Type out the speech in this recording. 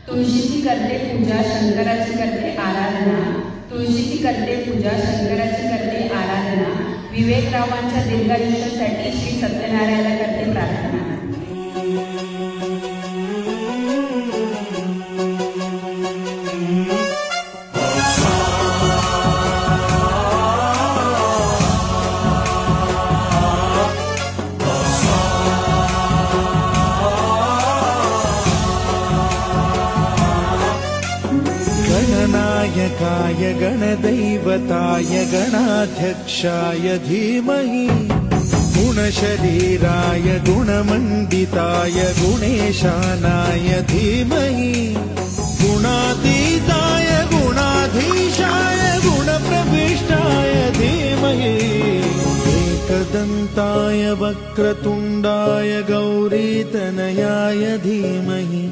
तुळशीची करते पूजा, शंकराची करते आराधना. तुळशीची करते पूजा, शंकराची करते आराधना. विवेकरावांच्या दीर्घायुष्यासाठी श्री सत्यनारायणाला करते प्रार्थना. गणनायकाय गणदैवताय गणाध्यक्षाय धीमहि गुणशरीराय गुणमण्डिताय गुणेशानाय धीमहि गुणातीताय गुणाधीशाय गुणप्रविष्टाय धीमहि एकदन्ताय वक्रतुण्डाय गौरीतनयाय धीमहि